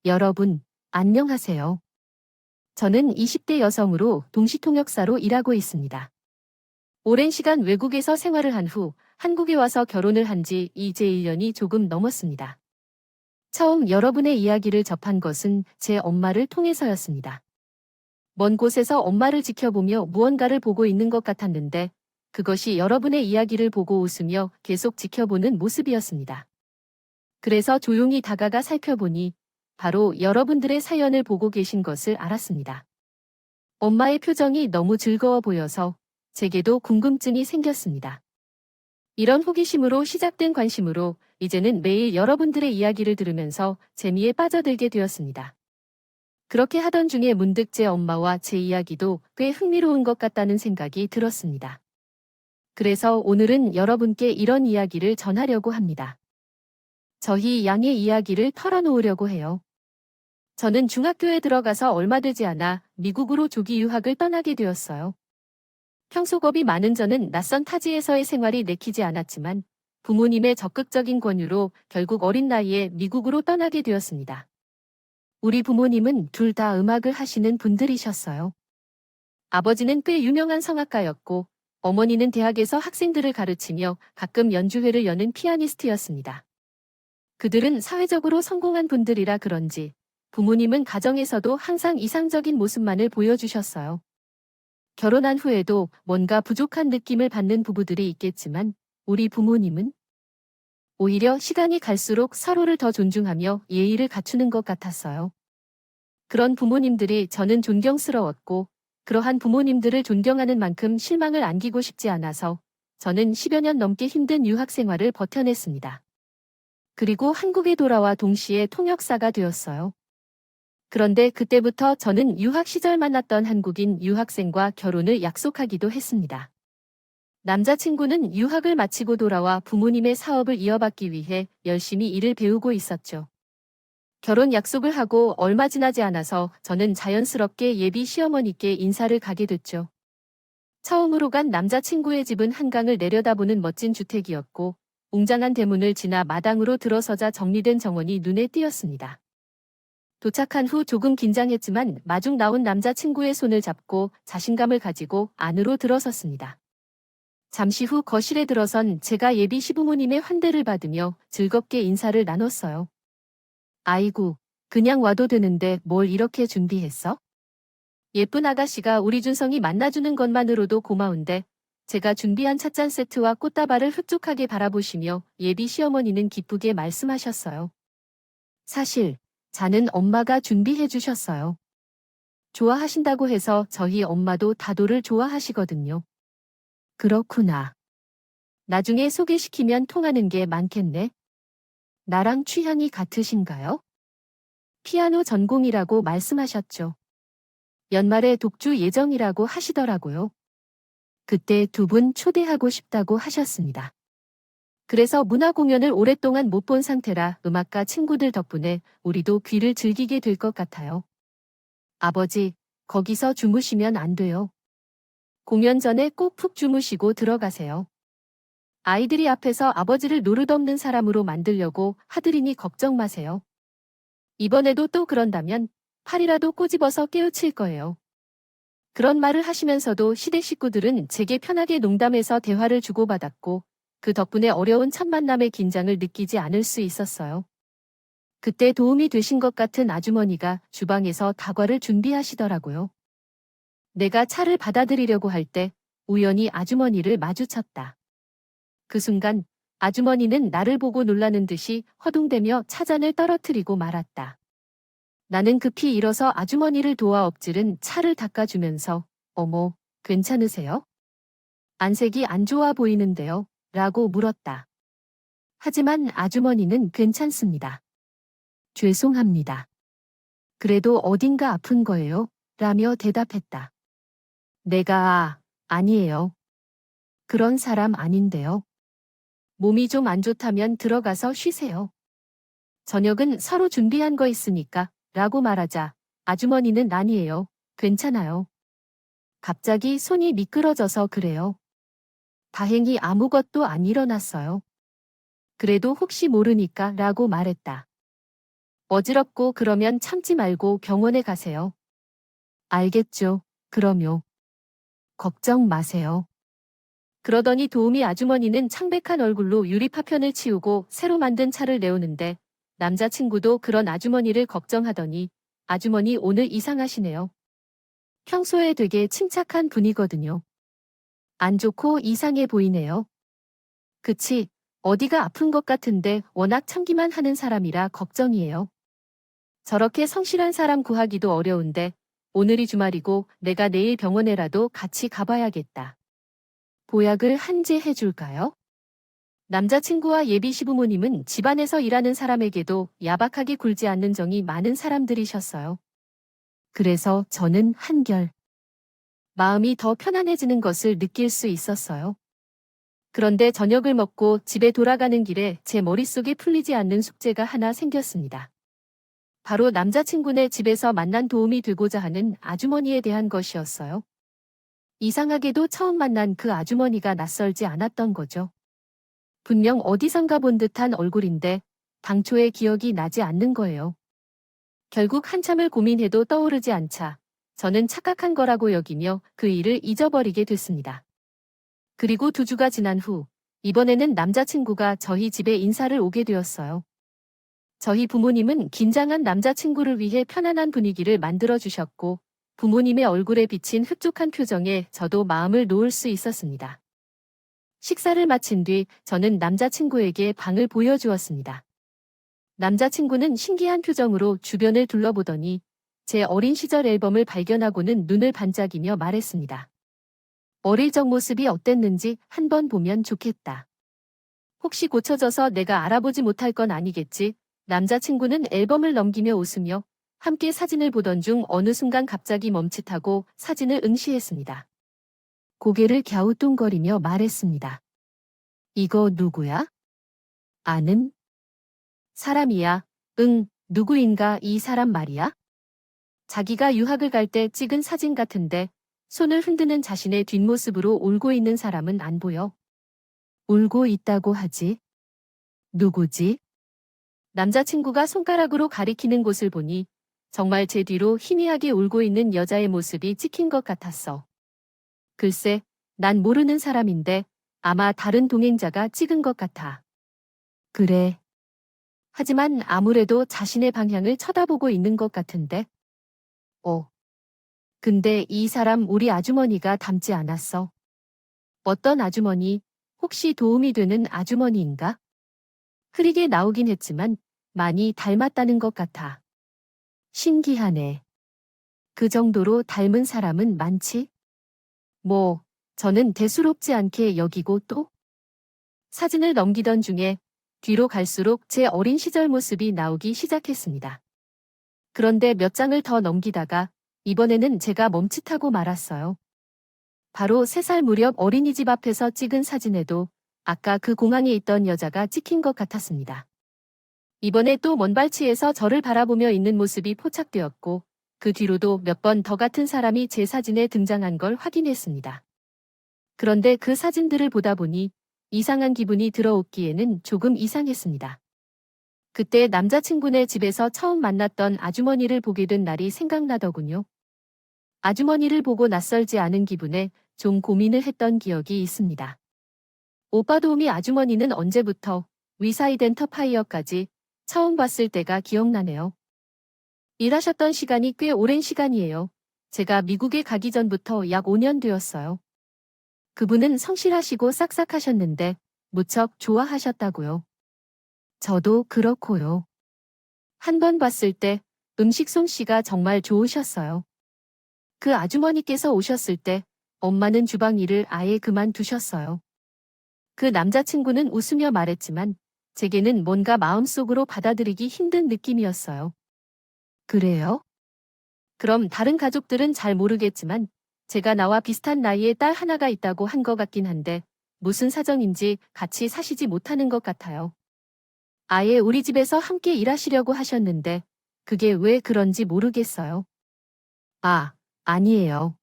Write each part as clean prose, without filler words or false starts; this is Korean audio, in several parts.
여러분, 안녕하세요. 저는 20대 여성으로 동시통역사로 일하고 있습니다. 오랜 시간 외국에서 생활을 한 후 한국에 와서 결혼을 한 지 이제 1년이 조금 넘었습니다. 처음 여러분의 이야기를 접한 것은 제 엄마를 통해서였습니다. 먼 곳에서 엄마를 지켜보며 무언가를 보고 있는 것 같았는데 그것이 여러분의 이야기를 보고 웃으며 계속 지켜보는 모습이었습니다. 그래서 조용히 다가가 살펴보니 바로 여러분들의 사연을 보고 계신 것을 알았습니다. 엄마의 표정이 너무 즐거워 보여서 제게도 궁금증이 생겼습니다. 이런 호기심으로 시작된 관심으로 이제는 매일 여러분들의 이야기를 들으면서 재미에 빠져들게 되었습니다. 그렇게 하던 중에 문득 제 엄마와 제 이야기도 꽤 흥미로운 것 같다는 생각이 들었습니다. 그래서 오늘은 여러분께 이런 이야기를 전하려고 합니다. 저희 양의 이야기를 털어놓으려고 해요. 저는 중학교에 들어가서 얼마 되지 않아 미국으로 조기 유학을 떠나게 되었어요. 평소 겁이 많은 저는 낯선 타지에서의 생활이 내키지 않았지만 부모님의 적극적인 권유로 결국 어린 나이에 미국으로 떠나게 되었습니다. 우리 부모님은 둘 다 음악을 하시는 분들이셨어요. 아버지는 꽤 유명한 성악가였고 어머니는 대학에서 학생들을 가르치며 가끔 연주회를 여는 피아니스트였습니다. 그들은 사회적으로 성공한 분들이라 그런지 부모님은 가정에서도 항상 이상적인 모습만을 보여주셨어요. 결혼한 후에도 뭔가 부족한 느낌을 받는 부부들이 있겠지만 우리 부모님은 오히려 시간이 갈수록 서로를 더 존중하며 예의를 갖추는 것 같았어요. 그런 부모님들이 저는 존경스러웠고 그러한 부모님들을 존경하는 만큼 실망을 안기고 싶지 않아서 저는 10여 년 넘게 힘든 유학 생활을 버텨냈습니다. 그리고 한국에 돌아와 동시에 통역사가 되었어요. 그런데 그때부터 저는 유학 시절 만났던 한국인 유학생과 결혼을 약속하기도 했습니다. 남자친구는 유학을 마치고 돌아와 부모님의 사업을 이어받기 위해 열심히 일을 배우고 있었죠. 결혼 약속을 하고 얼마 지나지 않아서 저는 자연스럽게 예비 시어머니께 인사를 가게 됐죠. 처음으로 간 남자친구의 집은 한강을 내려다보는 멋진 주택이었고 웅장한 대문을 지나 마당으로 들어서자 정리된 정원이 눈에 띄었습니다. 도착한 후 조금 긴장했지만 마중 나온 남자친구의 손을 잡고 자신감을 가지고 안으로 들어섰습니다. 잠시 후 거실에 들어선 제가 예비 시부모님의 환대를 받으며 즐겁게 인사를 나눴어요. 아이고, 그냥 와도 되는데 뭘 이렇게 준비했어? 예쁜 아가씨가 우리 준성이 만나주는 것만으로도 고마운데 제가 준비한 찻잔 세트와 꽃다발을 흡족하게 바라보시며 예비 시어머니는 기쁘게 말씀하셨어요. 사실 잔은 엄마가 준비해 주셨어요. 좋아하신다고 해서 저희 엄마도 다도를 좋아하시거든요. 그렇구나. 나중에 소개시키면 통하는 게 많겠네. 나랑 취향이 같으신가요? 피아노 전공이라고 말씀하셨죠. 연말에 독주 예정이라고 하시더라고요. 그때 두 분 초대하고 싶다고 하셨습니다. 그래서 문화 공연을 오랫동안 못 본 상태라 음악가 친구들 덕분에 우리도 귀를 즐기게 될 것 같아요. 아버지, 거기서 주무시면 안 돼요. 공연 전에 꼭 푹 주무시고 들어가세요. 아이들이 앞에서 아버지를 노릇없는 사람으로 만들려고 하드리니 걱정 마세요. 이번에도 또 그런다면 팔이라도 꼬집어서 깨우칠 거예요. 그런 말을 하시면서도 시댁 식구들은 제게 편하게 농담해서 대화를 주고받았고 그 덕분에 어려운 첫 만남의 긴장을 느끼지 않을 수 있었어요. 그때 도움이 되신 것 같은 아주머니가 주방에서 다과를 준비하시더라고요. 내가 차를 받아들이려고 할 때 우연히 아주머니를 마주쳤다. 그 순간 아주머니는 나를 보고 놀라는 듯이 허둥대며 차잔을 떨어뜨리고 말았다. 나는 급히 일어서 아주머니를 도와 엎질은 차를 닦아주면서 어머, 괜찮으세요? 안색이 안 좋아 보이는데요? 라고 물었다. 하지만 아주머니는 괜찮습니다. 죄송합니다. 그래도 어딘가 아픈 거예요? 라며 대답했다. 아니에요. 그런 사람 아닌데요. 몸이 좀 안 좋다면 들어가서 쉬세요. 저녁은 서로 준비한 거 있으니까 라고 말하자 아주머니는 아니에요. 괜찮아요. 갑자기 손이 미끄러져서 그래요. 다행히 아무것도 안 일어났어요. 그래도 혹시 모르니까 라고 말했다. 어지럽고 그러면 참지 말고 병원에 가세요. 알겠죠. 그럼요. 걱정 마세요. 그러더니 도우미 아주머니는 창백한 얼굴로 유리 파편을 치우고 새로 만든 차를 내오는데 남자친구도 그런 아주머니를 걱정하더니 아주머니 오늘 이상하시네요. 평소에 되게 침착한 분이거든요. 안 좋고 이상해 보이네요. 그치, 어디가 아픈 것 같은데 워낙 참기만 하는 사람이라 걱정이에요. 저렇게 성실한 사람 구하기도 어려운데 오늘이 주말이고 내가 내일 병원에라도 같이 가봐야겠다. 보약을 한 제 해줄까요? 남자친구와 예비 시부모님은 집안에서 일하는 사람에게도 야박하게 굴지 않는 정이 많은 사람들이셨어요. 그래서 저는 한결 마음이 더 편안해지는 것을 느낄 수 있었어요. 그런데 저녁을 먹고 집에 돌아가는 길에 제 머릿속에 풀리지 않는 숙제가 하나 생겼습니다. 바로 남자친구네 집에서 만난 도움이 되고자 하는 아주머니에 대한 것이었어요. 이상하게도 처음 만난 그 아주머니가 낯설지 않았던 거죠. 분명 어디선가 본 듯한 얼굴인데 당초의 기억이 나지 않는 거예요. 결국 한참을 고민해도 떠오르지 않자 저는 착각한 거라고 여기며 그 일을 잊어버리게 됐습니다. 그리고 2주가 지난 후 이번에는 남자친구가 저희 집에 인사를 오게 되었어요. 저희 부모님은 긴장한 남자친구를 위해 편안한 분위기를 만들어 주셨고 부모님의 얼굴에 비친 흡족한 표정에 저도 마음을 놓을 수 있었습니다. 식사를 마친 뒤 저는 남자친구에게 방을 보여주었습니다. 남자친구는 신기한 표정으로 주변을 둘러보더니 제 어린 시절 앨범을 발견하고는 눈을 반짝이며 말했습니다. 어릴 적 모습이 어땠는지 한번 보면 좋겠다. 혹시 고쳐져서 내가 알아보지 못할 건 아니겠지? 남자친구는 앨범을 넘기며 웃으며 함께 사진을 보던 중 어느 순간 갑자기 멈칫하고 사진을 응시했습니다. 고개를 갸우뚱거리며 말했습니다. 이거 누구야? 아는 사람이야. 응, 누구인가 이 사람 말이야? 자기가 유학을 갈 때 찍은 사진 같은데 손을 흔드는 자신의 뒷모습으로 울고 있는 사람은 안 보여. 울고 있다고 하지? 누구지? 남자친구가 손가락으로 가리키는 곳을 보니 정말 제 뒤로 희미하게 울고 있는 여자의 모습이 찍힌 것 같았어. 글쎄, 난 모르는 사람인데 아마 다른 동행자가 찍은 것 같아. 그래. 하지만 아무래도 자신의 방향을 쳐다보고 있는 것 같은데. 근데 이 사람 우리 아주머니가 닮지 않았어. 어떤 아주머니, 혹시 도움이 되는 아주머니인가? 흐리게 나오긴 했지만 많이 닮았다는 것 같아. 신기하네. 그 정도로 닮은 사람은 많지? 저는 대수롭지 않게 여기고 또? 사진을 넘기던 중에 뒤로 갈수록 제 어린 시절 모습이 나오기 시작했습니다. 그런데 몇 장을 더 넘기다가 이번에는 제가 멈칫하고 말았어요. 바로 3살 무렵 어린이집 앞에서 찍은 사진에도 아까 그 공항에 있던 여자가 찍힌 것 같았습니다. 이번에 또 먼발치에서 저를 바라보며 있는 모습이 포착되었고 그 뒤로도 몇 번 더 같은 사람이 제 사진에 등장한 걸 확인했습니다. 그런데 그 사진들을 보다 보니 이상한 기분이 들어오기에는 조금 이상했습니다. 그때 남자친구네 집에서 처음 만났던 아주머니를 보게 된 날이 생각나더군요. 아주머니를 보고 낯설지 않은 기분에 좀 고민을 했던 기억이 있습니다. 오빠 도우미 아주머니는 언제부터 위사이드 엔터파이어까지 처음 봤을 때가 기억나네요. 일하셨던 시간이 꽤 오랜 시간이에요. 제가 미국에 가기 전부터 약 5년 되었어요. 그분은 성실하시고 싹싹하셨는데 무척 좋아하셨다고요. 저도 그렇고요. 한 번 봤을 때 음식 솜씨가 정말 좋으셨어요. 그 아주머니께서 오셨을 때 엄마는 주방 일을 아예 그만두셨어요. 그 남자친구는 웃으며 말했지만 제게는 뭔가 마음속으로 받아들이기 힘든 느낌이었어요. 그래요? 그럼 다른 가족들은 잘 모르겠지만 제가 나와 비슷한 나이의 딸 하나가 있다고 한 것 같긴 한데 무슨 사정인지 같이 사시지 못하는 것 같아요. 아예 우리 집에서 함께 일하시려고 하셨는데 그게 왜 그런지 모르겠어요. 아니에요.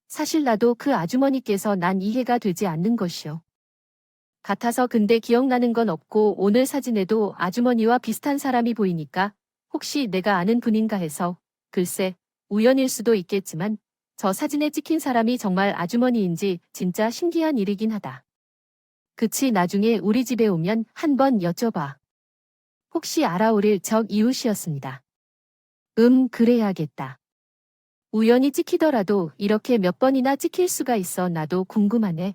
사실 나도 그 아주머니께서 난 이해가 되지 않는 것이요. 같아서 근데 기억나는 건 없고 오늘 사진에도 아주머니와 비슷한 사람이 보이니까 혹시 내가 아는 분인가 해서 글쎄 우연일 수도 있겠지만 저 사진에 찍힌 사람이 정말 아주머니인지 진짜 신기한 일이긴 하다. 그치 나중에 우리 집에 오면 한번 여쭤봐. 혹시 알아오릴 적 이웃이었습니다. 그래야겠다. 우연히 찍히더라도 이렇게 몇 번이나 찍힐 수가 있어 나도 궁금하네.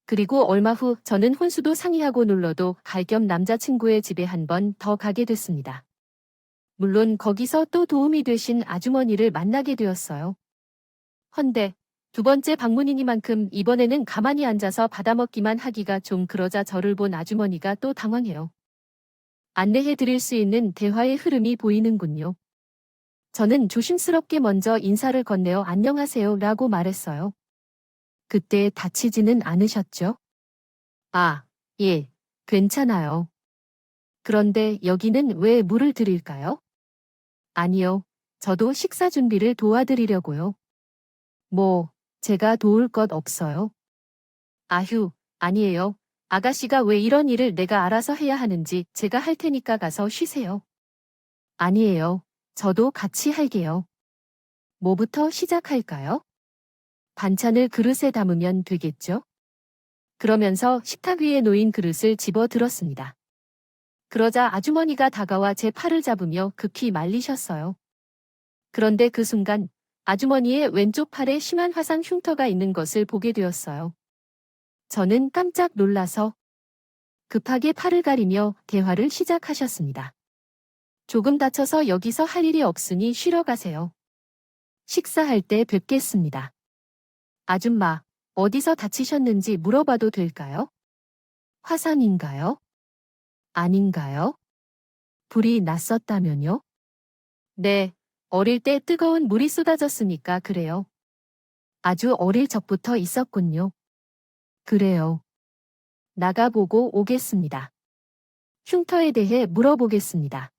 그리고 얼마 후 저는 혼수도 상의하고 놀러도 갈 겸 남자친구의 집에 한 번 더 가게 됐습니다. 물론 거기서 또 도움이 되신 아주머니를 만나게 되었어요. 헌데 두 번째 방문이니만큼 이번에는 가만히 앉아서 받아먹기만 하기가 좀 그러자 저를 본 아주머니가 또 당황해요. 안내해 드릴 수 있는 대화의 흐름이 보이는군요. 저는 조심스럽게 먼저 인사를 건네어 안녕하세요 라고 말했어요. 그때 다치지는 않으셨죠? 아, 예, 괜찮아요. 그런데 여기는 왜 물을 드릴까요? 아니요, 저도 식사 준비를 도와드리려고요. 뭐, 제가 도울 것 없어요. 아휴, 아니에요. 아가씨가 왜 이런 일을 내가 알아서 해야 하는지 제가 할 테니까 가서 쉬세요. 아니에요. 저도 같이 할게요. 뭐부터 시작할까요? 반찬을 그릇에 담으면 되겠죠? 그러면서 식탁 위에 놓인 그릇을 집어 들었습니다. 그러자 아주머니가 다가와 제 팔을 잡으며 급히 말리셨어요. 그런데 그 순간 아주머니의 왼쪽 팔에 심한 화상 흉터가 있는 것을 보게 되었어요. 저는 깜짝 놀라서 급하게 팔을 가리며 대화를 시작하셨습니다. 조금 다쳐서 여기서 할 일이 없으니 쉬러 가세요. 식사할 때 뵙겠습니다. 아줌마, 어디서 다치셨는지 물어봐도 될까요? 화상인가요? 아닌가요? 불이 났었다면요? 네, 어릴 때 뜨거운 물이 쏟아졌으니까 그래요. 아주 어릴 적부터 있었군요. 그래요. 나가보고 오겠습니다. 흉터에 대해 물어보겠습니다.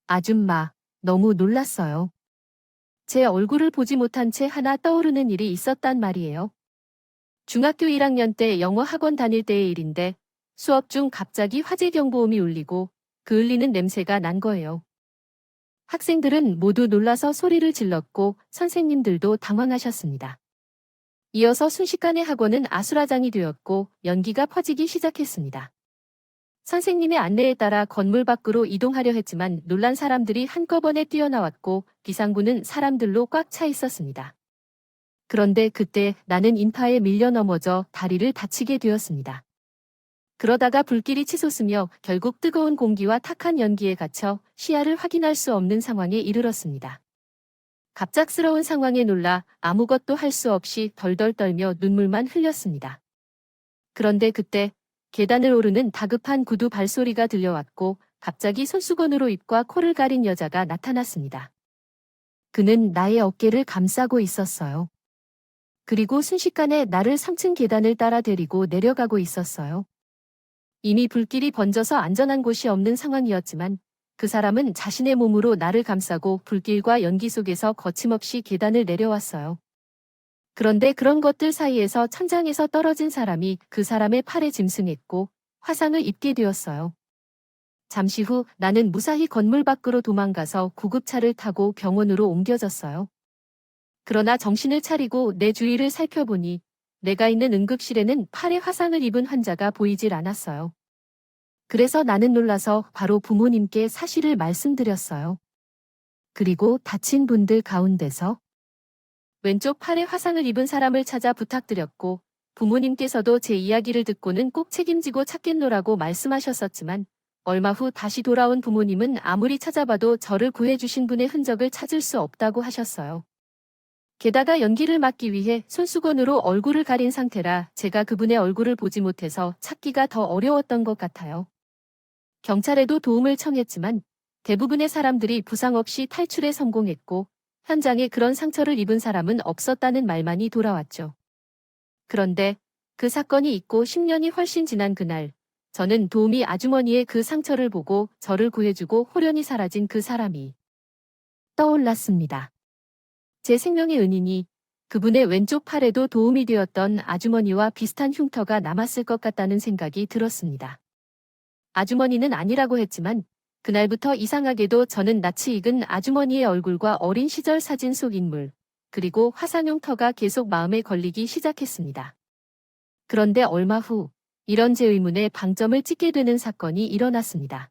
아줌마, 너무 놀랐어요. 제 얼굴을 보지 못한 채 하나 떠오르는 일이 있었단 말이에요. 중학교 1학년 때 영어 학원 다닐 때의 일인데 수업 중 갑자기 화재 경보음이 울리고 그 울리는 냄새가 난 거예요. 학생들은 모두 놀라서 소리를 질렀고 선생님들도 당황하셨습니다. 이어서 순식간에 학원은 아수라장이 되었고 연기가 퍼지기 시작했습니다. 선생님의 안내에 따라 건물 밖으로 이동하려 했지만 놀란 사람들이 한꺼번에 뛰어나왔고 비상구는 사람들로 꽉 차 있었습니다. 그런데 그때 나는 인파에 밀려 넘어져 다리를 다치게 되었습니다. 그러다가 불길이 치솟으며 결국 뜨거운 공기와 탁한 연기에 갇혀 시야를 확인할 수 없는 상황에 이르렀습니다. 갑작스러운 상황에 놀라 아무것도 할 수 없이 덜덜 떨며 눈물만 흘렸습니다. 그런데 그때 계단을 오르는 다급한 구두 발소리가 들려왔고 갑자기 손수건으로 입과 코를 가린 여자가 나타났습니다. 그는 나의 어깨를 감싸고 있었어요. 그리고 순식간에 나를 3층 계단을 따라 데리고 내려가고 있었어요. 이미 불길이 번져서 안전한 곳이 없는 상황이었지만 그 사람은 자신의 몸으로 나를 감싸고 불길과 연기 속에서 거침없이 계단을 내려왔어요. 그런데 그런 것들 사이에서 천장에서 떨어진 사람이 그 사람의 팔에 짐승했고 화상을 입게 되었어요. 잠시 후 나는 무사히 건물 밖으로 도망가서 구급차를 타고 병원으로 옮겨졌어요. 그러나 정신을 차리고 내 주위를 살펴보니 내가 있는 응급실에는 팔에 화상을 입은 환자가 보이질 않았어요. 그래서 나는 놀라서 바로 부모님께 사실을 말씀드렸어요. 그리고 다친 분들 가운데서 왼쪽 팔에 화상을 입은 사람을 찾아 부탁드렸고 부모님께서도 제 이야기를 듣고는 꼭 책임지고 찾겠노라고 말씀하셨었지만 얼마 후 다시 돌아온 부모님은 아무리 찾아봐도 저를 구해주신 분의 흔적을 찾을 수 없다고 하셨어요. 게다가 연기를 막기 위해 손수건으로 얼굴을 가린 상태라 제가 그분의 얼굴을 보지 못해서 찾기가 더 어려웠던 것 같아요. 경찰에도 도움을 청했지만 대부분의 사람들이 부상 없이 탈출에 성공했고 현장에 그런 상처를 입은 사람은 없었다는 말만이 돌아왔죠. 그런데 그 사건이 있고 10년이 훨씬 지난 그날, 저는 도우미 아주머니의 그 상처를 보고 저를 구해주고 호련히 사라진 그 사람이 떠올랐습니다. 제 생명의 은인이 그분의 왼쪽 팔에도 도움이 되었던 아주머니와 비슷한 흉터가 남았을 것 같다는 생각이 들었습니다. 아주머니는 아니라고 했지만 그날부터 이상하게도 저는 낯이 익은 아주머니의 얼굴과 어린 시절 사진 속 인물, 그리고 화상용 터가 계속 마음에 걸리기 시작했습니다. 그런데 얼마 후 이런 제 의문에 방점을 찍게 되는 사건이 일어났습니다.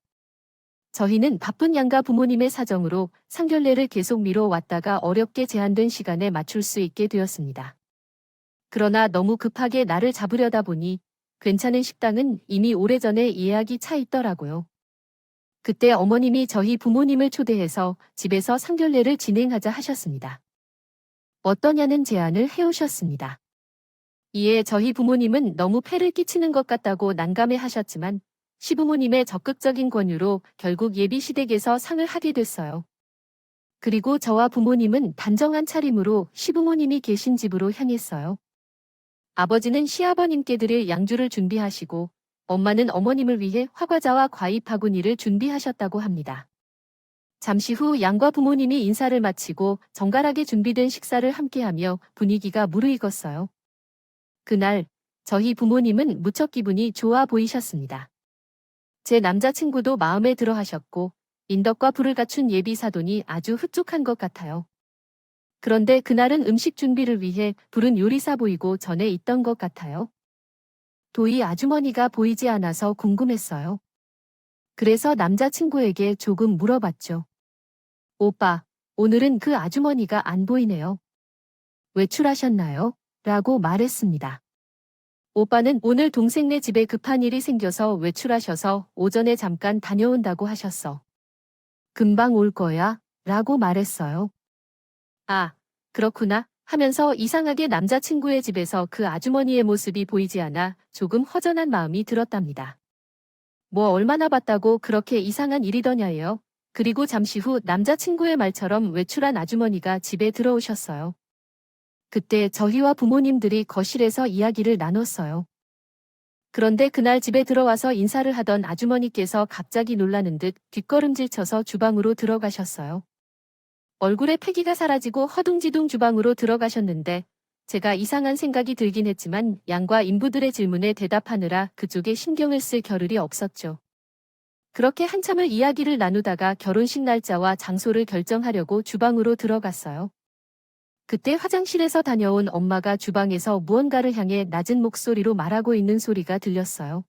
저희는 바쁜 양가 부모님의 사정으로 상견례를 계속 미뤄왔다가 어렵게 제한된 시간에 맞출 수 있게 되었습니다. 그러나 너무 급하게 날을 잡으려다 보니 괜찮은 식당은 이미 오래전에 예약이 차 있더라고요. 그때 어머님이 저희 부모님을 초대해서 집에서 상견례를 진행하자 하셨습니다. 어떠냐는 제안을 해오셨습니다. 이에 저희 부모님은 너무 폐를 끼치는 것 같다고 난감해 하셨지만 시부모님의 적극적인 권유로 결국 예비시댁에서 상을 하게 됐어요. 그리고 저와 부모님은 단정한 차림으로 시부모님이 계신 집으로 향했어요. 아버지는 시아버님께 드릴 양주를 준비하시고 엄마는 어머님을 위해 화과자와 과일 바구니를 준비하셨다고 합니다. 잠시 후 양과 부모님이 인사를 마치고 정갈하게 준비된 식사를 함께하며 분위기가 무르익었어요. 그날 저희 부모님은 무척 기분이 좋아 보이셨습니다. 제 남자친구도 마음에 들어 하셨고 인덕과 불을 갖춘 예비 사돈이 아주 흡족한 것 같아요. 그런데 그날은 음식 준비를 위해 부른 요리사 보이고 전에 있던 것 같아요. 도희 아주머니가 보이지 않아서 궁금했어요. 그래서 남자친구에게 조금 물어봤죠. 오빠, 오늘은 그 아주머니가 안 보이네요. 외출하셨나요? 라고 말했습니다. 오빠는 오늘 동생네 집에 급한 일이 생겨서 외출하셔서 오전에 잠깐 다녀온다고 하셨어. 금방 올 거야? 라고 말했어요. 아, 그렇구나 하면서 이상하게 남자친구의 집에서 그 아주머니의 모습이 보이지 않아 조금 허전한 마음이 들었답니다. 뭐 얼마나 봤다고 그렇게 이상한 일이더냐예요. 그리고 잠시 후 남자친구의 말처럼 외출한 아주머니가 집에 들어오셨어요. 그때 저희와 부모님들이 거실에서 이야기를 나눴어요. 그런데 그날 집에 들어와서 인사를 하던 아주머니께서 갑자기 놀라는 듯 뒷걸음질 쳐서 주방으로 들어가셨어요. 얼굴에 패기가 사라지고 허둥지둥 주방으로 들어가셨는데 제가 이상한 생각이 들긴 했지만 양과 인부들의 질문에 대답하느라 그쪽에 신경을 쓸 겨를이 없었죠. 그렇게 한참을 이야기를 나누다가 결혼식 날짜와 장소를 결정하려고 주방으로 들어갔어요. 그때 화장실에서 다녀온 엄마가 주방에서 무언가를 향해 낮은 목소리로 말하고 있는 소리가 들렸어요.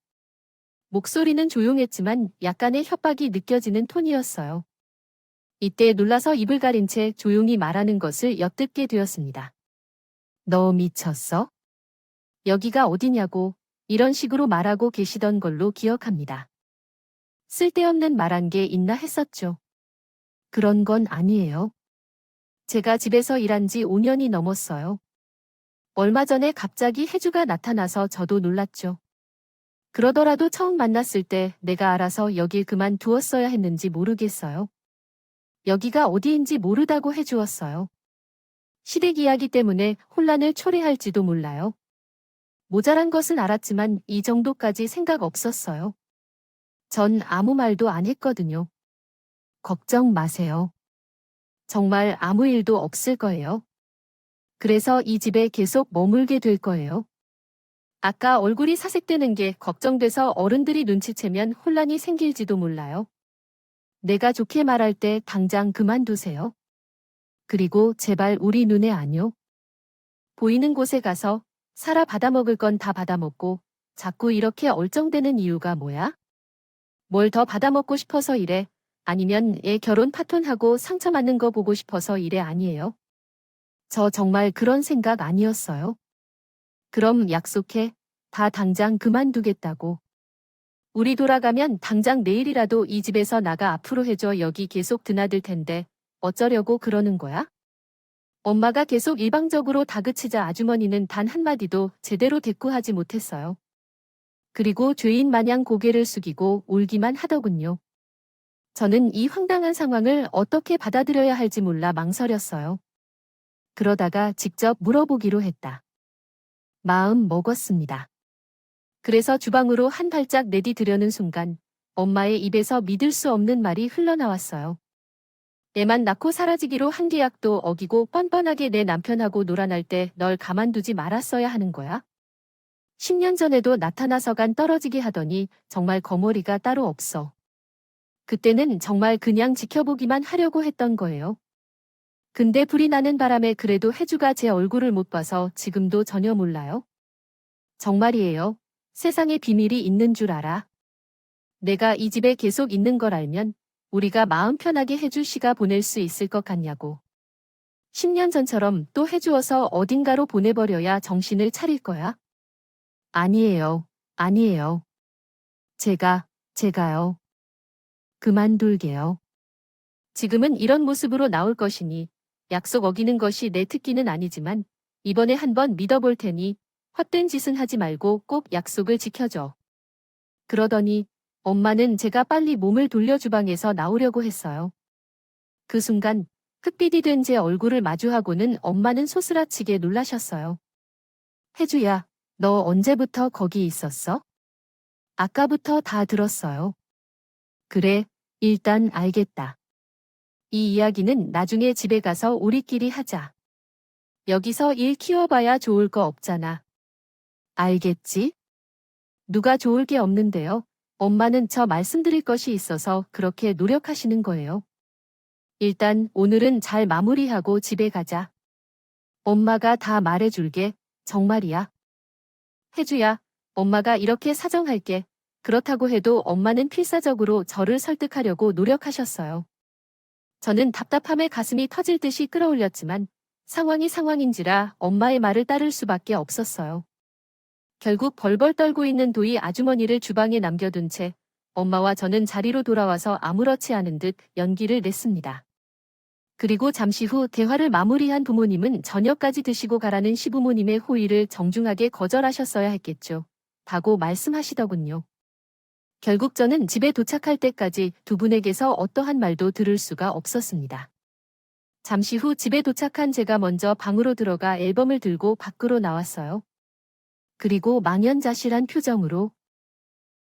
목소리는 조용했지만 약간의 협박이 느껴지는 톤이었어요. 이때 놀라서 입을 가린 채 조용히 말하는 것을 엿듣게 되었습니다. 너 미쳤어? 여기가 어디냐고 이런 식으로 말하고 계시던 걸로 기억합니다. 쓸데없는 말한 게 있나 했었죠. 그런 건 아니에요. 제가 집에서 일한 지 5년이 넘었어요. 얼마 전에 갑자기 혜주가 나타나서 저도 놀랐죠. 그러더라도 처음 만났을 때 내가 알아서 여길 그만두었어야 했는지 모르겠어요. 여기가 어디인지 모르다고 해주었어요. 시댁 이야기 때문에 혼란을 초래할지도 몰라요. 모자란 것은 알았지만 이 정도까지 생각 없었어요. 전 아무 말도 안 했거든요. 걱정 마세요. 정말 아무 일도 없을 거예요. 그래서 이 집에 계속 머물게 될 거예요. 아까 얼굴이 사색되는 게 걱정돼서 어른들이 눈치채면 혼란이 생길지도 몰라요. 내가 좋게 말할 때 당장 그만두세요. 그리고 제발 우리 눈에 안요. 보이는 곳에 가서 살아 받아먹을 건 다 받아먹고 자꾸 이렇게 얼쩡대는 이유가 뭐야? 뭘 더 받아먹고 싶어서 이래? 아니면 애 결혼 파혼하고 상처받는 거 보고 싶어서 이래 아니에요? 저 정말 그런 생각 아니었어요. 그럼 약속해. 다 당장 그만두겠다고. 우리 돌아가면 당장 내일이라도 이 집에서 나가 앞으로 해줘. 여기 계속 드나들 텐데 어쩌려고 그러는 거야? 엄마가 계속 일방적으로 다그치자 아주머니는 단 한마디도 제대로 대꾸하지 못했어요. 그리고 죄인 마냥 고개를 숙이고 울기만 하더군요. 저는 이 황당한 상황을 어떻게 받아들여야 할지 몰라 망설였어요. 그러다가 직접 물어보기로 했다. 마음 먹었습니다. 그래서 주방으로 한 발짝 내디드려는 순간 엄마의 입에서 믿을 수 없는 말이 흘러나왔어요. 애만 낳고 사라지기로 한 계약도 어기고 뻔뻔하게 내 남편하고 놀아날 때 널 가만두지 말았어야 하는 거야? 10년 전에도 나타나서간 떨어지게 하더니 정말 거머리가 따로 없어. 그때는 정말 그냥 지켜보기만 하려고 했던 거예요. 근데 불이 나는 바람에 그래도 혜주가 제 얼굴을 못 봐서 지금도 전혀 몰라요. 정말이에요. 세상에 비밀이 있는 줄 알아. 내가 이 집에 계속 있는 걸 알면 우리가 마음 편하게 혜주 씨가 보낼 수 있을 것 같냐고. 10년 전처럼 또 해주어서 어딘가로 보내버려야 정신을 차릴 거야? 아니에요. 아니에요. 제가요. 그만둘게요. 지금은 이런 모습으로 나올 것이니 약속 어기는 것이 내 특기는 아니지만 이번에 한번 믿어볼 테니 헛된 짓은 하지 말고 꼭 약속을 지켜줘. 그러더니 엄마는 제가 빨리 몸을 돌려 주방에서 나오려고 했어요. 그 순간 흑빛이 된 제 얼굴을 마주하고는 엄마는 소스라치게 놀라셨어요. 혜주야, 너 언제부터 거기 있었어? 아까부터 다 들었어요. 그래, 일단 알겠다. 이 이야기는 나중에 집에 가서 우리끼리 하자. 여기서 일 키워봐야 좋을 거 없잖아. 알겠지? 누가 좋을 게 없는데요. 엄마는 저 말씀드릴 것이 있어서 그렇게 노력하시는 거예요. 일단 오늘은 잘 마무리하고 집에 가자. 엄마가 다 말해줄게. 정말이야. 혜주야, 엄마가 이렇게 사정할게. 그렇다고 해도 엄마는 필사적으로 저를 설득하려고 노력하셨어요. 저는 답답함에 가슴이 터질 듯이 끌어올렸지만 상황이 상황인지라 엄마의 말을 따를 수밖에 없었어요. 결국 벌벌 떨고 있는 도희 아주머니를 주방에 남겨둔 채 엄마와 저는 자리로 돌아와서 아무렇지 않은 듯 연기를 냈습니다. 그리고 잠시 후 대화를 마무리한 부모님은 저녁까지 드시고 가라는 시부모님의 호의를 정중하게 거절하셨어야 했겠죠. 다고 말씀하시더군요. 결국 저는 집에 도착할 때까지 두 분에게서 어떠한 말도 들을 수가 없었습니다. 잠시 후 집에 도착한 제가 먼저 방으로 들어가 앨범을 들고 밖으로 나왔어요. 그리고 망연자실한 표정으로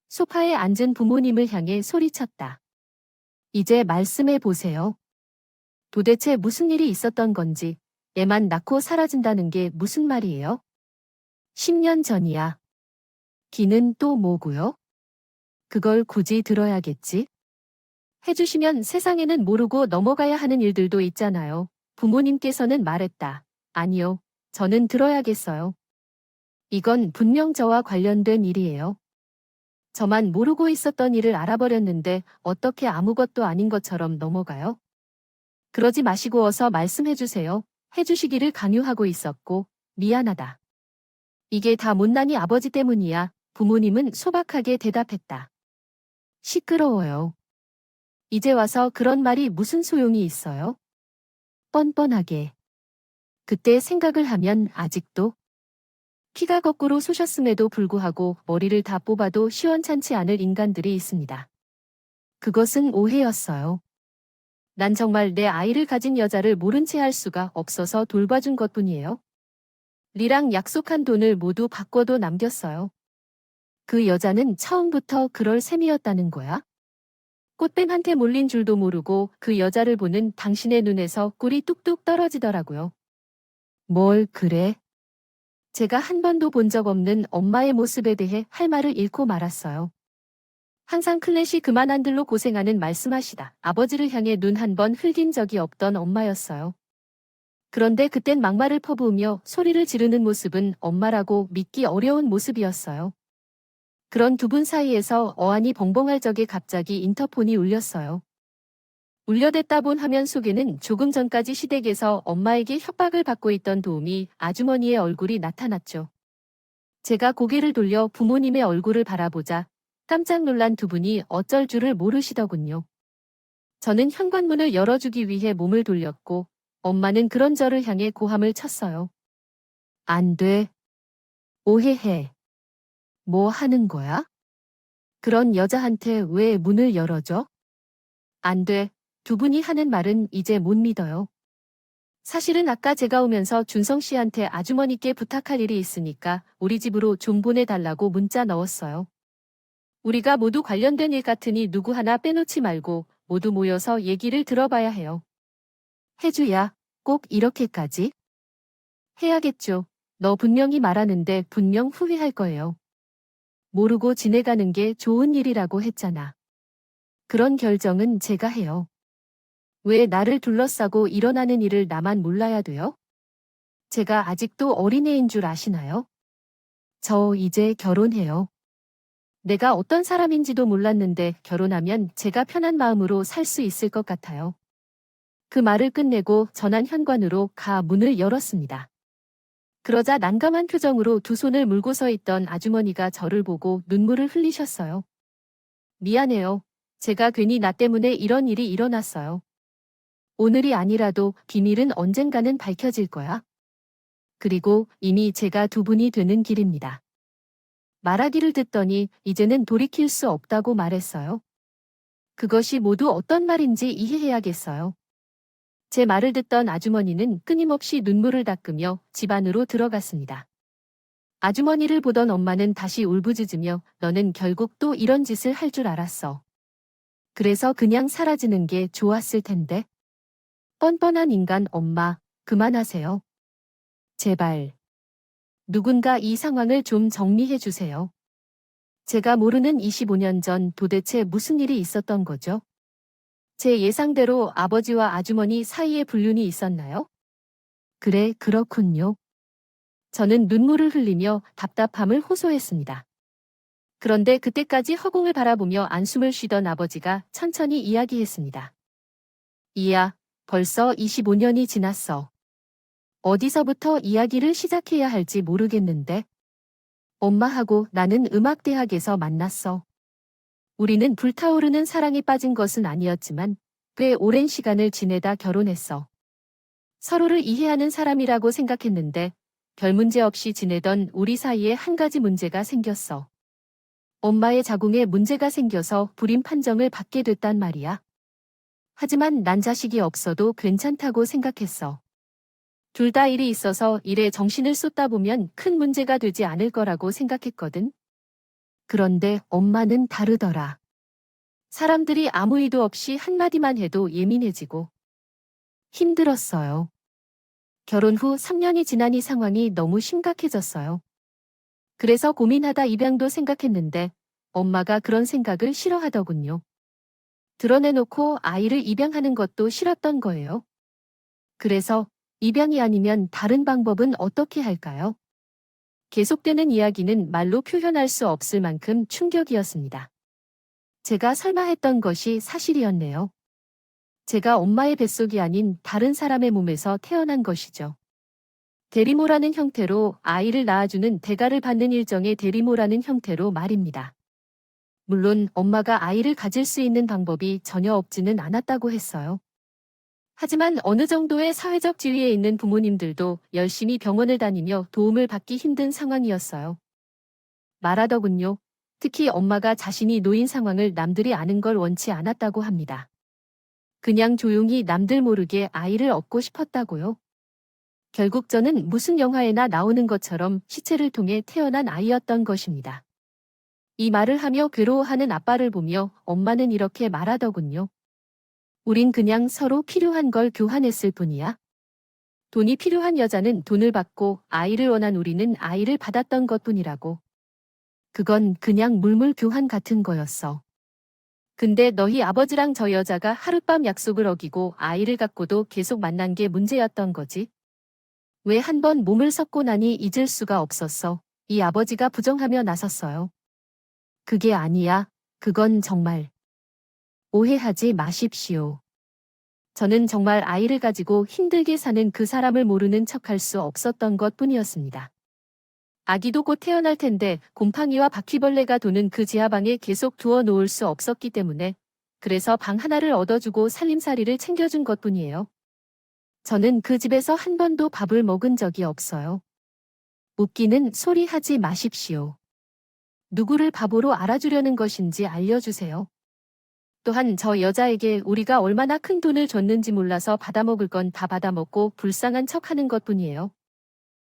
소파에 앉은 부모님을 향해 소리쳤다. 이제 말씀해 보세요. 도대체 무슨 일이 있었던 건지, 애만 낳고 사라진다는 게 무슨 말이에요? 10년 전이야. 기는 또 뭐고요? 그걸 굳이 들어야겠지? 해주시면 세상에는 모르고 넘어가야 하는 일들도 있잖아요. 부모님께서는 말했다. 아니요. 저는 들어야겠어요. 이건 분명 저와 관련된 일이에요. 저만 모르고 있었던 일을 알아버렸는데 어떻게 아무것도 아닌 것처럼 넘어가요? 그러지 마시고 어서 말씀해주세요. 해주시기를 강요하고 있었고 미안하다. 이게 다 못난이 아버지 때문이야. 부모님은 소박하게 대답했다. 시끄러워요. 이제 와서 그런 말이 무슨 소용이 있어요? 뻔뻔하게. 그때 생각을 하면 아직도 피가 거꾸로 솟았음에도 불구하고 머리를 다 뽑아도 시원찮지 않을 인간들이 있습니다. 그것은 오해였어요. 난 정말 내 아이를 가진 여자를 모른 채 할 수가 없어서 돌봐준 것뿐이에요. 리랑 약속한 돈을 모두 바꿔도 남겼어요. 그 여자는 처음부터 그럴 셈이었다는 거야? 꽃뱀한테 몰린 줄도 모르고 그 여자를 보는 당신의 눈에서 꿀이 뚝뚝 떨어지더라고요. 뭘 그래? 제가 한 번도 본 적 없는 엄마의 모습에 대해 할 말을 잃고 말았어요. 항상 클래시 그만한들로 고생하는 말씀하시다. 아버지를 향해 눈 한 번 흘긴 적이 없던 엄마였어요. 그런데 그땐 막말을 퍼부으며 소리를 지르는 모습은 엄마라고 믿기 어려운 모습이었어요. 그런 두 분 사이에서 어안이 벙벙할 적에 갑자기 인터폰이 울렸어요. 울려댔다 본 화면 속에는 조금 전까지 시댁에서 엄마에게 협박을 받고 있던 도우미 아주머니의 얼굴이 나타났죠. 제가 고개를 돌려 부모님의 얼굴을 바라보자 깜짝 놀란 두 분이 어쩔 줄을 모르시더군요. 저는 현관문을 열어주기 위해 몸을 돌렸고 엄마는 그런 저를 향해 고함을 쳤어요. 안 돼. 오해해. 뭐 하는 거야? 그런 여자한테 왜 문을 열어줘? 안 돼. 두 분이 하는 말은 이제 못 믿어요. 사실은 아까 제가 오면서 준성 씨한테 아주머니께 부탁할 일이 있으니까 우리 집으로 좀 보내달라고 문자 넣었어요. 우리가 모두 관련된 일 같으니 누구 하나 빼놓지 말고 모두 모여서 얘기를 들어봐야 해요. 혜주야, 꼭 이렇게까지? 해야겠죠. 너 분명히 말하는데 분명 후회할 거예요. 모르고 지내가는 게 좋은 일이라고 했잖아. 그런 결정은 제가 해요. 왜 나를 둘러싸고 일어나는 일을 나만 몰라야 돼요? 제가 아직도 어린애인 줄 아시나요? 저 이제 결혼해요. 내가 어떤 사람인지도 몰랐는데 결혼하면 제가 편한 마음으로 살 수 있을 것 같아요. 그 말을 끝내고 전환 현관으로 가 문을 열었습니다. 그러자 난감한 표정으로 두 손을 물고 서 있던 아주머니가 저를 보고 눈물을 흘리셨어요. 미안해요. 제가 괜히 나 때문에 이런 일이 일어났어요. 오늘이 아니라도 비밀은 언젠가는 밝혀질 거야. 그리고 이미 제가 두 분이 되는 길입니다. 말하기를 듣더니 이제는 돌이킬 수 없다고 말했어요. 그것이 모두 어떤 말인지 이해해야겠어요. 제 말을 듣던 아주머니는 끊임없이 눈물을 닦으며 집 안으로 들어갔습니다. 아주머니를 보던 엄마는 다시 울부짖으며 너는 결국 또 이런 짓을 할 줄 알았어. 그래서 그냥 사라지는 게 좋았을 텐데. 뻔뻔한 인간 엄마, 그만하세요. 제발. 누군가 이 상황을 좀 정리해 주세요. 제가 모르는 25년 전 도대체 무슨 일이 있었던 거죠? 제 예상대로 아버지와 아주머니 사이에 불륜이 있었나요? 그래, 그렇군요. 저는 눈물을 흘리며 답답함을 호소했습니다. 그런데 그때까지 허공을 바라보며 안숨을 쉬던 아버지가 천천히 이야기했습니다. 이야, 벌써 25년이 지났어. 어디서부터 이야기를 시작해야 할지 모르겠는데. 엄마하고 나는 음악대학에서 만났어. 우리는 불타오르는 사랑에 빠진 것은 아니었지만 꽤 오랜 시간을 지내다 결혼했어. 서로를 이해하는 사람이라고 생각했는데 별 문제 없이 지내던 우리 사이에 한 가지 문제가 생겼어. 엄마의 자궁에 문제가 생겨서 불임 판정을 받게 됐단 말이야. 하지만 난 자식이 없어도 괜찮다고 생각했어. 둘 다 일이 있어서 일에 정신을 쏟다 보면 큰 문제가 되지 않을 거라고 생각했거든. 그런데 엄마는 다르더라. 사람들이 아무 의도 없이 한마디만 해도 예민해지고 힘들었어요. 결혼 후 3년이 지나니 상황이 너무 심각해졌어요. 그래서 고민하다 입양도 생각했는데 엄마가 그런 생각을 싫어하더군요. 드러내놓고 아이를 입양하는 것도 싫었던 거예요. 그래서 입양이 아니면 다른 방법은 어떻게 할까요? 계속되는 이야기는 말로 표현할 수 없을 만큼 충격이었습니다. 제가 설마 했던 것이 사실이었네요. 제가 엄마의 뱃속이 아닌 다른 사람의 몸에서 태어난 것이죠. 대리모라는 형태로 아이를 낳아주는 대가를 받는 일정의 대리모라는 형태로 말입니다. 물론 엄마가 아이를 가질 수 있는 방법이 전혀 없지는 않았다고 했어요. 하지만 어느 정도의 사회적 지위에 있는 부모님들도 열심히 병원을 다니며 도움을 받기 힘든 상황이었어요. 말하더군요. 특히 엄마가 자신이 놓인 상황을 남들이 아는 걸 원치 않았다고 합니다. 그냥 조용히 남들 모르게 아이를 얻고 싶었다고요. 결국 저는 무슨 영화에나 나오는 것처럼 시체를 통해 태어난 아이였던 것입니다. 이 말을 하며 괴로워하는 아빠를 보며 엄마는 이렇게 말하더군요. 우린 그냥 서로 필요한 걸 교환했을 뿐이야. 돈이 필요한 여자는 돈을 받고 아이를 원한 우리는 아이를 받았던 것뿐이라고. 그건 그냥 물물 교환 같은 거였어. 근데 너희 아버지랑 저 여자가 하룻밤 약속을 어기고 아이를 갖고도 계속 만난 게 문제였던 거지. 왜 한 번 몸을 섞고 나니 잊을 수가 없었어. 이 아버지가 부정하며 나섰어요. 그게 아니야. 그건 정말. 오해하지 마십시오. 저는 정말 아이를 가지고 힘들게 사는 그 사람을 모르는 척할 수 없었던 것 뿐이었습니다. 아기도 곧 태어날 텐데 곰팡이와 바퀴벌레가 도는 그 지하방에 계속 두어 놓을 수 없었기 때문에 그래서 방 하나를 얻어주고 살림살이를 챙겨준 것뿐이에요. 저는 그 집에서 한 번도 밥을 먹은 적이 없어요. 웃기는 소리 하지 마십시오. 누구를 바보로 알아주려는 것인지 알려주세요. 또한 저 여자에게 우리가 얼마나 큰 돈을 줬는지 몰라서 받아먹을 건 다 받아먹고 불쌍한 척하는 것뿐이에요.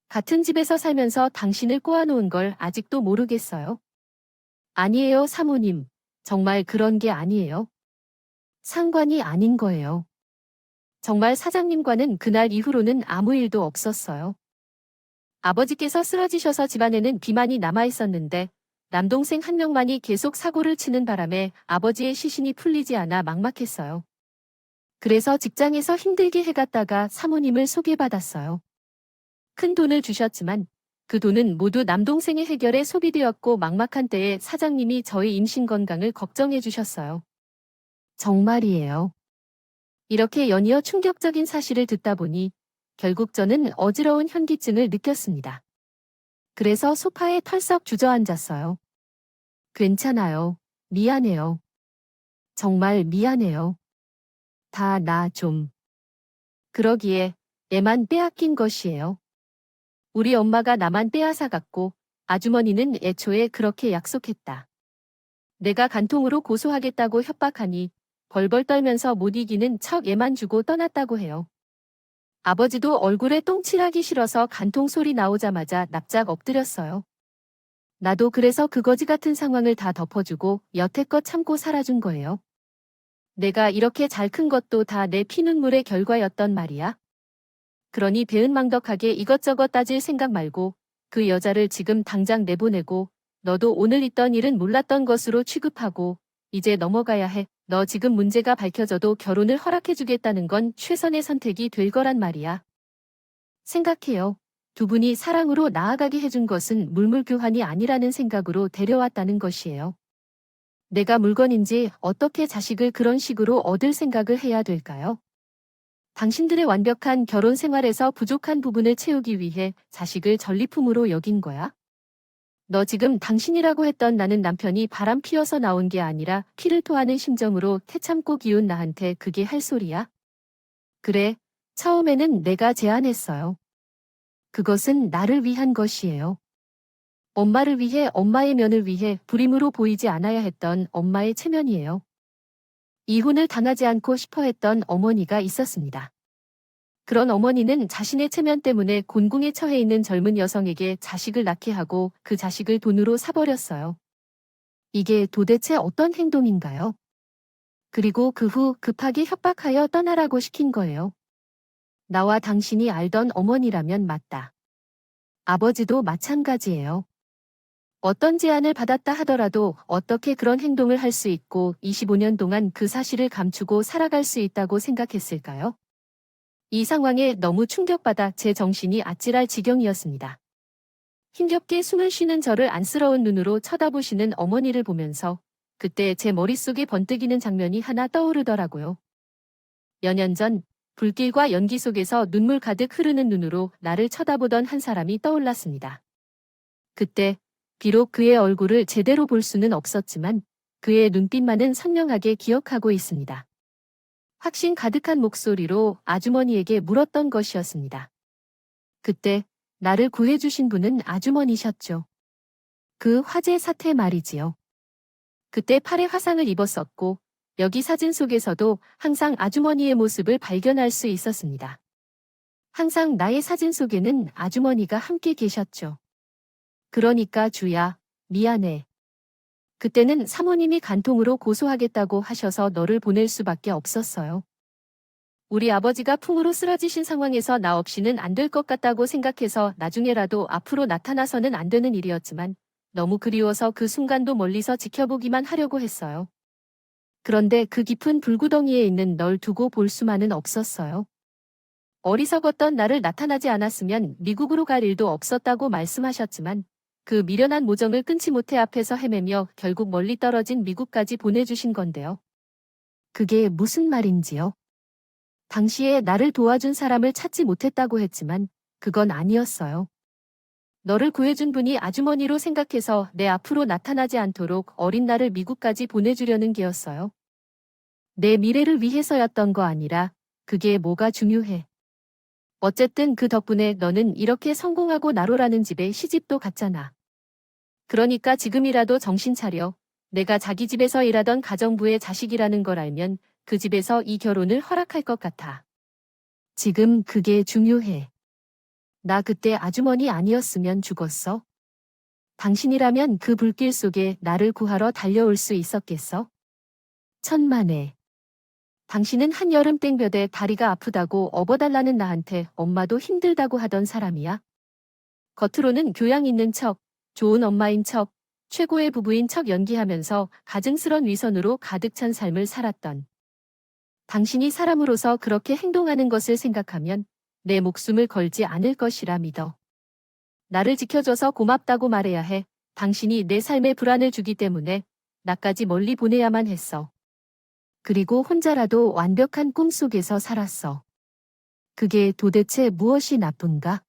같은 집에서 살면서 당신을 꼬아놓은 걸 아직도 모르겠어요. 아니에요, 사모님. 정말 그런 게 아니에요. 상관이 아닌 거예요. 정말 사장님과는 그날 이후로는 아무 일도 없었어요. 아버지께서 쓰러지셔서 집안에는 비만이 남아있었는데 남동생 한 명만이 계속 사고를 치는 바람에 아버지의 시신이 풀리지 않아 막막했어요. 그래서 직장에서 힘들게 해갔다가 사모님을 소개받았어요. 큰 돈을 주셨지만 그 돈은 모두 남동생의 해결에 소비되었고 막막한 때에 사장님이 저희 임신 건강을 걱정해 주셨어요. 정말이에요. 이렇게 연이어 충격적인 사실을 듣다 보니 결국 저는 어지러운 현기증을 느꼈습니다. 그래서 소파에 털썩 주저앉았어요. 괜찮아요. 미안해요. 정말 미안해요. 다 나 좀. 그러기에 애만 빼앗긴 것이에요. 우리 엄마가 나만 빼앗아갔고 아주머니는 애초에 그렇게 약속했다. 내가 간통으로 고소하겠다고 협박하니 벌벌 떨면서 못 이기는 척 애만 주고 떠났다고 해요. 아버지도 얼굴에 똥칠하기 싫어서 간통 소리 나오자마자 납작 엎드렸어요. 나도 그래서 그 거지 같은 상황을 다 덮어주고 여태껏 참고 살아준 거예요. 내가 이렇게 잘 큰 것도 다 내 피눈물의 결과였던 말이야. 그러니 배은망덕하게 이것저것 따질 생각 말고 그 여자를 지금 당장 내보내고 너도 오늘 있던 일은 몰랐던 것으로 취급하고 이제 넘어가야 해. 너 지금 문제가 밝혀져도 결혼을 허락해주겠다는 건 최선의 선택이 될 거란 말이야. 생각해요. 두 분이 사랑으로 나아가게 해준 것은 물물교환이 아니라는 생각으로 데려왔다는 것이에요. 내가 물건인지 어떻게 자식을 그런 식으로 얻을 생각을 해야 될까요? 당신들의 완벽한 결혼 생활에서 부족한 부분을 채우기 위해 자식을 전리품으로 여긴 거야? 너 지금 당신이라고 했던 나는 남편이 바람 피워서 나온 게 아니라 피를 토하는 심정으로 태참고 기운 나한테 그게 할 소리야? 그래, 처음에는 내가 제안했어요. 그것은 나를 위한 것이에요. 엄마를 위해 엄마의 면을 위해 불임으로 보이지 않아야 했던 엄마의 체면이에요. 이혼을 당하지 않고 싶어 했던 어머니가 있었습니다. 그런 어머니는 자신의 체면 때문에 곤궁에 처해 있는 젊은 여성에게 자식을 낳게 하고 그 자식을 돈으로 사버렸어요. 이게 도대체 어떤 행동인가요? 그리고 그 후 급하게 협박하여 떠나라고 시킨 거예요. 나와 당신이 알던 어머니라면 맞다. 아버지도 마찬가지예요. 어떤 제안을 받았다 하더라도 어떻게 그런 행동을 할 수 있고 25년 동안 그 사실을 감추고 살아갈 수 있다고 생각했을까요? 이 상황에 너무 충격받아 제 정신이 아찔할 지경이었습니다. 힘겹게 숨을 쉬는 저를 안쓰러운 눈으로 쳐다보시는 어머니를 보면서 그때 제 머릿속에 번뜩이는 장면이 하나 떠오르더라고요. 몇 년 전 불길과 연기 속에서 눈물 가득 흐르는 눈으로 나를 쳐다보던 한 사람이 떠올랐습니다. 그때 비록 그의 얼굴을 제대로 볼 수는 없었지만 그의 눈빛만은 선명하게 기억하고 있습니다. 확신 가득한 목소리로 아주머니에게 물었던 것이었습니다. 그때 나를 구해주신 분은 아주머니셨죠. 그 화재 사태 말이지요. 그때 팔에 화상을 입었었고 여기 사진 속에서도 항상 아주머니의 모습을 발견할 수 있었습니다. 항상 나의 사진 속에는 아주머니가 함께 계셨죠. 그러니까 주야, 미안해. 그때는 사모님이 간통으로 고소하겠다고 하셔서 너를 보낼 수밖에 없었어요. 우리 아버지가 풍으로 쓰러지신 상황에서 나 없이는 안 될 것 같다고 생각해서 나중에라도 앞으로 나타나서는 안 되는 일이었지만 너무 그리워서 그 순간도 멀리서 지켜보기만 하려고 했어요. 그런데 그 깊은 불구덩이에 있는 널 두고 볼 수만은 없었어요. 어리석었던 나를 나타나지 않았으면 미국으로 갈 일도 없었다고 말씀하셨지만 그 미련한 모정을 끊지 못해 앞에서 헤매며 결국 멀리 떨어진 미국까지 보내주신 건데요. 그게 무슨 말인지요? 당시에 나를 도와준 사람을 찾지 못했다고 했지만 그건 아니었어요. 너를 구해준 분이 아주머니로 생각해서 내 앞으로 나타나지 않도록 어린 나를 미국까지 보내주려는 게였어요. 내 미래를 위해서였던 거 아니라 그게 뭐가 중요해. 어쨌든 그 덕분에 너는 이렇게 성공하고 나로라는 집에 시집도 갔잖아. 그러니까 지금이라도 정신 차려. 내가 자기 집에서 일하던 가정부의 자식이라는 걸 알면 그 집에서 이 결혼을 허락할 것 같아. 지금 그게 중요해. 나 그때 아주머니 아니었으면 죽었어? 당신이라면 그 불길 속에 나를 구하러 달려올 수 있었겠어? 천만에. 당신은 한여름 땡볕에 다리가 아프다고 업어달라는 나한테 엄마도 힘들다고 하던 사람이야. 겉으로는 교양 있는 척, 좋은 엄마인 척, 최고의 부부인 척 연기하면서 가증스런 위선으로 가득 찬 삶을 살았던 당신이 사람으로서 그렇게 행동하는 것을 생각하면 내 목숨을 걸지 않을 것이라 믿어. 나를 지켜줘서 고맙다고 말해야 해. 당신이 내 삶에 불안을 주기 때문에 나까지 멀리 보내야만 했어. 그리고 혼자라도 완벽한 꿈 속에서 살았어. 그게 도대체 무엇이 나쁜가?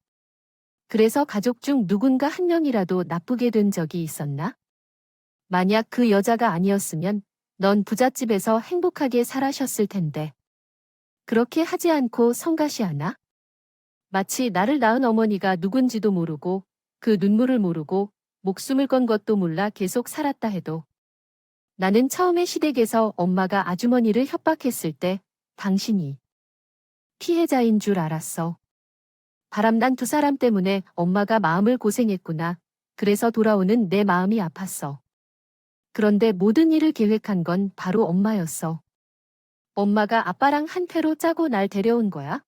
그래서 가족 중 누군가 한 명이라도 나쁘게 된 적이 있었나? 만약 그 여자가 아니었으면 넌 부잣집에서 행복하게 살아셨을 텐데. 그렇게 하지 않고 성가시하나? 마치 나를 낳은 어머니가 누군지도 모르고 그 눈물을 모르고 목숨을 건 것도 몰라 계속 살았다 해도 나는 처음에 시댁에서 엄마가 아주머니를 협박했을 때 당신이 피해자인 줄 알았어. 바람난 두 사람 때문에 엄마가 마음을 고생했구나. 그래서 돌아오는 내 마음이 아팠어. 그런데 모든 일을 계획한 건 바로 엄마였어. 엄마가 아빠랑 한 패로 짜고 날 데려온 거야?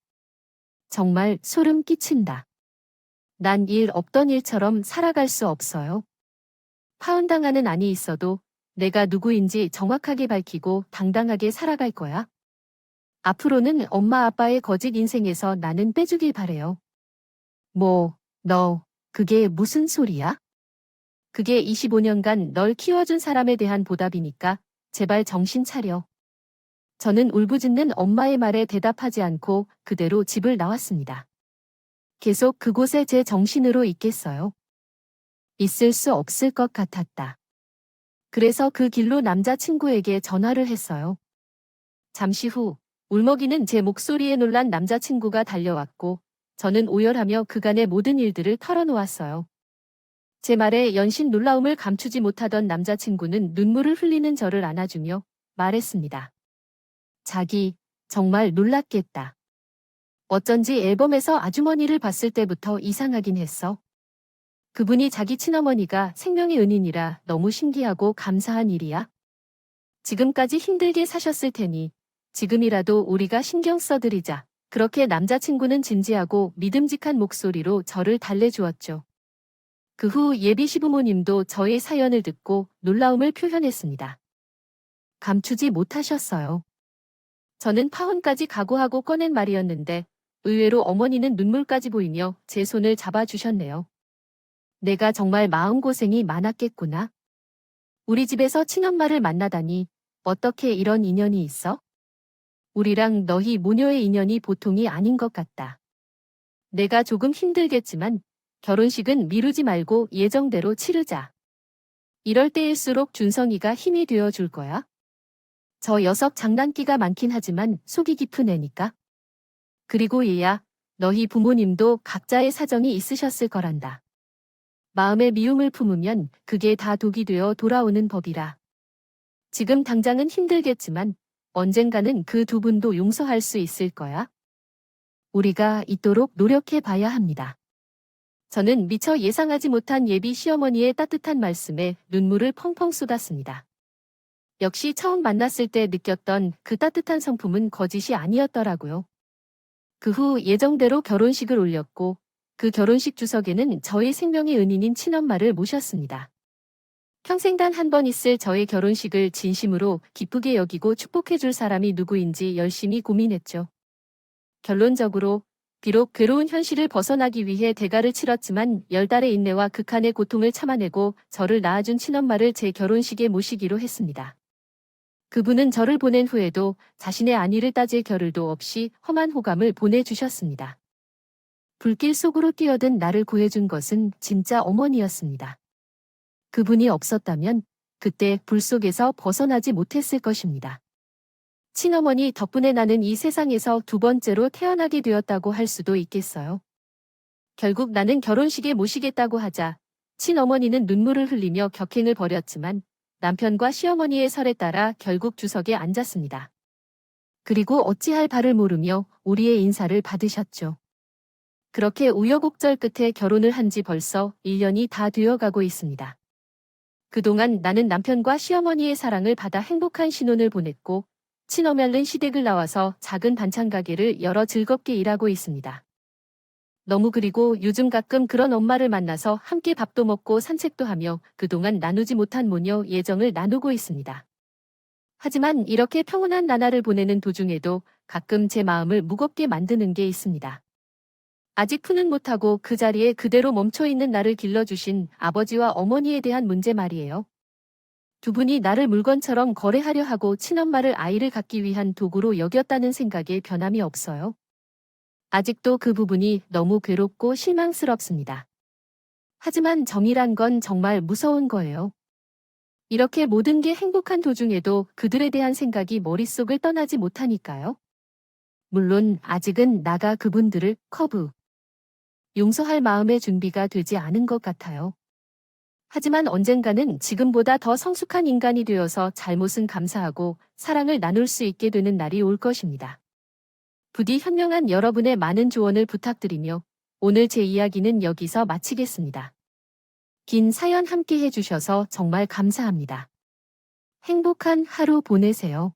정말 소름 끼친다. 난 일 없던 일처럼 살아갈 수 없어요. 파혼당하는 안이 있어도 내가 누구인지 정확하게 밝히고 당당하게 살아갈 거야. 앞으로는 엄마 아빠의 거짓 인생에서 나는 빼주길 바래요. 그게 무슨 소리야? 그게 25년간 널 키워준 사람에 대한 보답이니까 제발 정신 차려. 저는 울부짖는 엄마의 말에 대답하지 않고 그대로 집을 나왔습니다. 계속 그곳에 제 정신으로 있겠어요? 있을 수 없을 것 같았다. 그래서 그 길로 남자친구에게 전화를 했어요. 잠시 후 울먹이는 제 목소리에 놀란 남자친구가 달려왔고 저는 오열하며 그간의 모든 일들을 털어놓았어요. 제 말에 연신 놀라움을 감추지 못하던 남자친구는 눈물을 흘리는 저를 안아주며 말했습니다. 자기, 정말 놀랐겠다. 어쩐지 앨범에서 아주머니를 봤을 때부터 이상하긴 했어. 그분이 자기 친어머니가 생명의 은인이라 너무 신기하고 감사한 일이야. 지금까지 힘들게 사셨을 테니 지금이라도 우리가 신경 써드리자. 그렇게 남자친구는 진지하고 믿음직한 목소리로 저를 달래주었죠. 그 후 예비 시부모님도 저의 사연을 듣고 놀라움을 표현했습니다. 감추지 못하셨어요. 저는 파혼까지 각오하고 꺼낸 말이었는데 의외로 어머니는 눈물까지 보이며 제 손을 잡아주셨네요. 내가 정말 마음고생이 많았겠구나. 우리 집에서 친엄마를 만나다니 어떻게 이런 인연이 있어? 우리랑 너희 모녀의 인연이 보통이 아닌 것 같다. 내가 조금 힘들겠지만 결혼식은 미루지 말고 예정대로 치르자. 이럴 때일수록 준성이가 힘이 되어 줄 거야. 저 녀석 장난기가 많긴 하지만 속이 깊은 애니까. 그리고 얘야, 너희 부모님도 각자의 사정이 있으셨을 거란다. 마음에 미움을 품으면 그게 다 독이 되어 돌아오는 법이라. 지금 당장은 힘들겠지만 언젠가는 그 두 분도 용서할 수 있을 거야. 우리가 있도록 노력해 봐야 합니다. 저는 미처 예상하지 못한 예비 시어머니의 따뜻한 말씀에 눈물을 펑펑 쏟았습니다. 역시 처음 만났을 때 느꼈던 그 따뜻한 성품은 거짓이 아니었더라고요. 그 후 예정대로 결혼식을 올렸고 그 결혼식 주석에는 저의 생명의 은인인 친엄마를 모셨습니다. 평생 단 한 번 있을 저의 결혼식을 진심으로 기쁘게 여기고 축복해줄 사람이 누구인지 열심히 고민했죠. 결론적으로 비록 괴로운 현실을 벗어나기 위해 대가를 치렀지만 10달의 인내와 극한의 고통을 참아내고 저를 낳아준 친엄마를 제 결혼식에 모시기로 했습니다. 그분은 저를 보낸 후에도 자신의 안위를 따질 겨를도 없이 험한 호감을 보내주셨습니다. 불길 속으로 뛰어든 나를 구해준 것은 진짜 어머니였습니다. 그분이 없었다면 그때 불 속에서 벗어나지 못했을 것입니다. 친어머니 덕분에 나는 이 세상에서 두 번째로 태어나게 되었다고 할 수도 있겠어요. 결국 나는 결혼식에 모시겠다고 하자 친어머니는 눈물을 흘리며 격행을 벌였지만 남편과 시어머니의 설에 따라 결국 주석에 앉았습니다. 그리고 어찌할 바를 모르며 우리의 인사를 받으셨죠. 그렇게 우여곡절 끝에 결혼을 한 지 벌써 1년이 다 되어가고 있습니다. 그동안 나는 남편과 시어머니의 사랑을 받아 행복한 신혼을 보냈고 친어멸른 시댁을 나와서 작은 반찬 가게를 열어 즐겁게 일하고 있습니다. 너무 그리고 요즘 가끔 그런 엄마를 만나서 함께 밥도 먹고 산책도 하며 그동안 나누지 못한 모녀 예정을 나누고 있습니다. 하지만 이렇게 평온한 나날을 보내는 도중에도 가끔 제 마음을 무겁게 만드는 게 있습니다. 아직 푸는 못하고 그 자리에 그대로 멈춰 있는 나를 길러주신 아버지와 어머니에 대한 문제 말이에요. 두 분이 나를 물건처럼 거래하려 하고 친엄마를 아이를 갖기 위한 도구로 여겼다는 생각에 변함이 없어요. 아직도 그 부분이 너무 괴롭고 실망스럽습니다. 하지만 정이란 건 정말 무서운 거예요. 이렇게 모든 게 행복한 도중에도 그들에 대한 생각이 머릿속을 떠나지 못하니까요. 물론 아직은 나가 그분들을 용서할 마음의 준비가 되지 않은 것 같아요. 하지만 언젠가는 지금보다 더 성숙한 인간이 되어서 잘못은 감사하고 사랑을 나눌 수 있게 되는 날이 올 것입니다. 부디 현명한 여러분의 많은 조언을 부탁드리며 오늘 제 이야기는 여기서 마치겠습니다. 긴 사연 함께 해주셔서 정말 감사합니다. 행복한 하루 보내세요.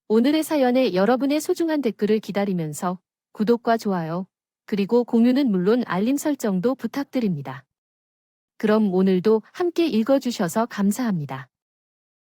오늘의 사연에 여러분의 소중한 댓글을 기다리면서 구독과 좋아요, 그리고 공유는 물론 알림 설정도 부탁드립니다. 그럼 오늘도 함께 읽어주셔서 감사합니다.